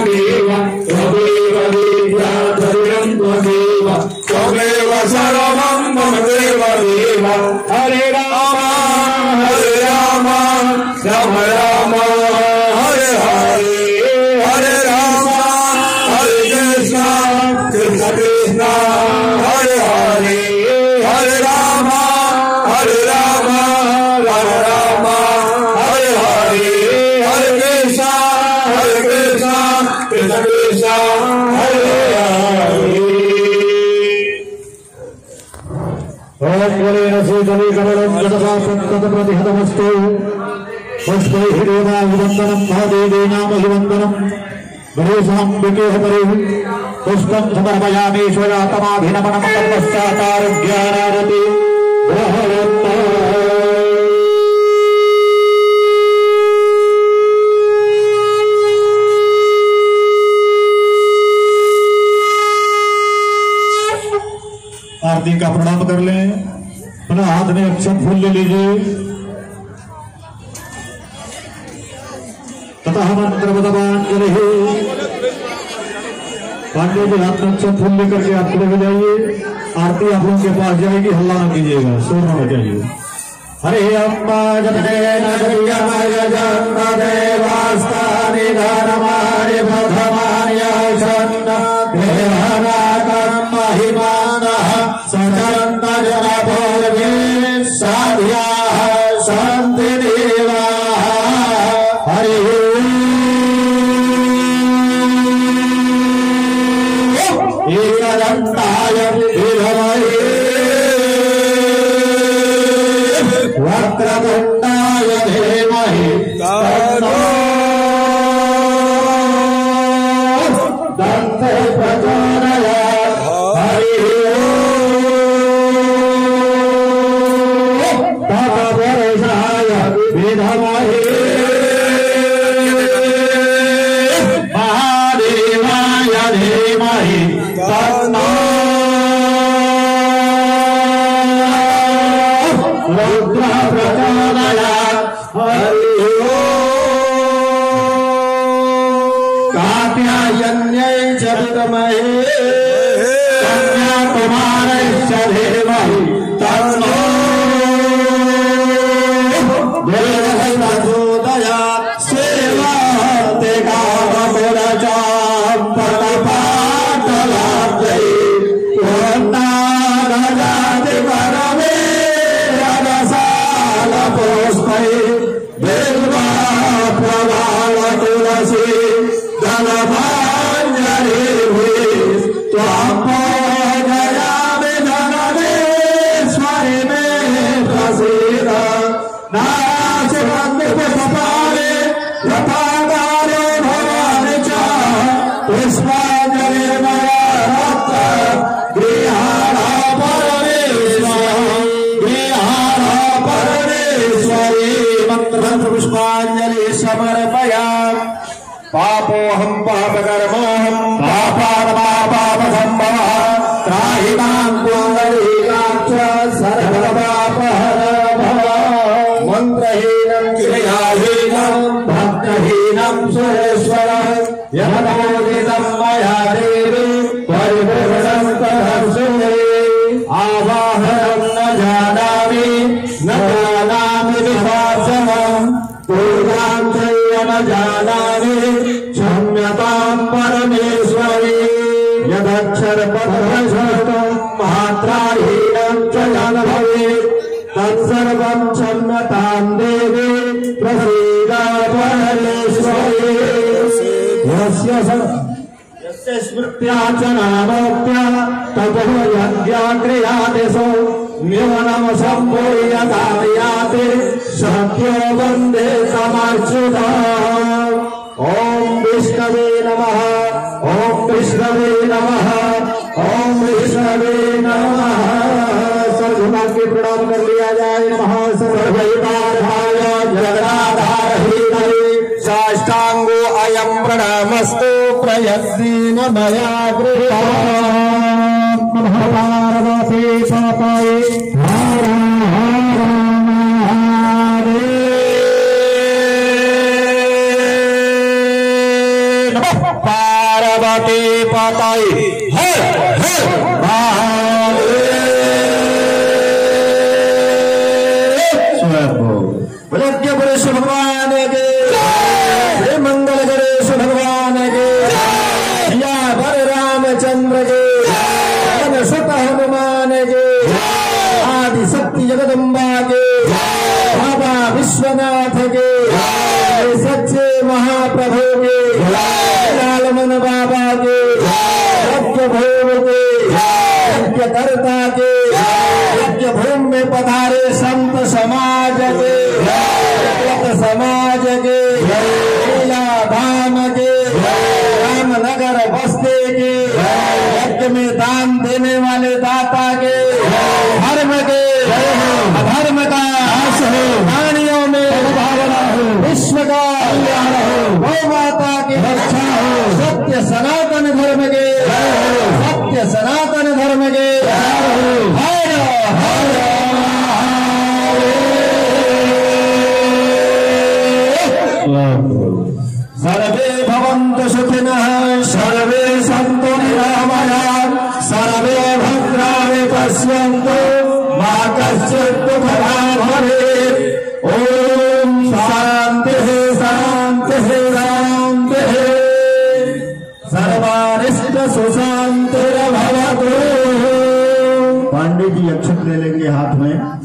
त्वमेव त्वमेव विद्याधरं त्वमेव त्वमेव सर्वं मम देव देव हरे राम राम राम हरे हरे हरे राम हरे कृष्ण कृष्ण कृष्ण हरे हरे हरे राम राम राम हरे हरे हरे कृष्ण कृष्ण कृष्ण हरे हरे ओम वरेण सूचनीकरणं जगदासन्ततप्रतिहतमस्तु पुष्पैः देवाभिवन्दनं महादेवीनामभिवन्दनं गणेशाम्बिकेः परिः पुष्पं समर्पयामि स्वयातमाभिनमनं तत्पश्चातारोग्यानारति ग्रहणन्तु आरती का प्रणाम कर लें। पुनः हाथ में अक्षत फूल ले लीजिए तथा मंत्र बदबांजलि पांडे के हाथ में अक्षत फूल लेकर के आप खड़े हो जाइए। आरती आप लोगों के पास जाएगी, हल्ला न कीजिएगा, शोर न बजाइए। हरे अम्बा जपदेन जपयमय जन्मदेवास्तानि धर्माणि प्रथमान्यशन्न देहनाकं महिमानः सचरन्त जनपूर्वे साध्याः सन्ति देवाः हरि एकदन्ताय विद्महे वक्रतुण्डाय धीमहि तन्नो दन्ते प्रचोदयात् हरि ओम् तत्पुरुषाय विद्महे महादेवाय धीमहि तन्नो रुद्र प्रचोदयात् हरि ओम् कात्यायन्यै च विद्महे कन्याकुमारैश्च धीमहि तन्नो देवस्य प्रचोदयात् सेवान्ते कामपुरजां प्रतिपाटलाब्धै पूर्णानजाति परमे रसालपुष्पै बिल्वा प्रवाल तुलसी धनभाञ्जलिभिः त्वां पूजयामि धनमेश्वरि मे प्रसीद नाशिवन्दिपुष्पाणि यथाकाले भवानि च पुष्पाञ्जलिर्मया रक्त गृहाणा परमेश्वरी मंत्र पुष्पाञ्जलि समर्पयामि पापोऽहं पापकर्मोऽहं पापात्मा त्राहि मां पुण्डरीकाक्ष सर्वपापहर भव मन्त्रहीनं क्रियाहीनं भक्तहीनं सुरेश्वर यदोदितं मया देवी परिपूर्णं तदर्शने आवाहनं न जानामि विभासनं पूर्वां चैव न जानामि क्षम्यतां परमेश्वरी यदक्षरपदभ्रष्टं मात्राहीनं च यद् भवेत् तत्सर्वं क्षम्यतां देवी प्रसीद परमेश्वरी यस्य स्मृत्या च नामोक्त्या ततो यज्ञाक्रियाते सो न्यूनं सम्पूर्य कार्याते सत्यो वन्दे समाच्युतम् ॐ विष्णवे नमः ॐ विष्णवे नमः ॐ विष्णवे नमः। सर्वभूतां के प्रणाम कर लिया जाए। नमः सर्वैतार्थाय जगदाधारहीतये साष्टांगो अयं प्रणामस्तु प्रयत्नेन मया गृहीतः। नमः पार्वती पतये हर हर महादेव। पार्वती पतये हर हर महादेव। विलज्ञ पुरुष भगवान के श्री मंगल गणेश भगवान के या बर रामचंद्र के सुत हनुमान के आदि शक्ति जगदम्बा के बाबा विश्वनाथ के सच्चे महाप्रभु के लालमन बाबा के यज्ञ भूम के यज्ञकर्ता के यज्ञ भूमि में पधारे संत समाज के समाज के लीला धाम के रामनगर बस्ते के यज्ञ में दान देने वाले दाता के धर्म के अधर्म का प्राणियों में विश्व का गौ माता की रक्षा हो। सत्य सनातन धर्म के सत्य सनातन धर्म के हर हर सर्वे भवन्तु सुखिनः सर्वे सन्तु निरामयाः सर्वे भद्राणि पश्यन्तु मा कश्चित् दुःखभाग् भवेत्। ॐ शान्तिः शान्तिः शान्तिः सर्वारिष्ट सुशान्तिर्भवतु। पांडे जी अक्षत ले लेंगे हाथ में।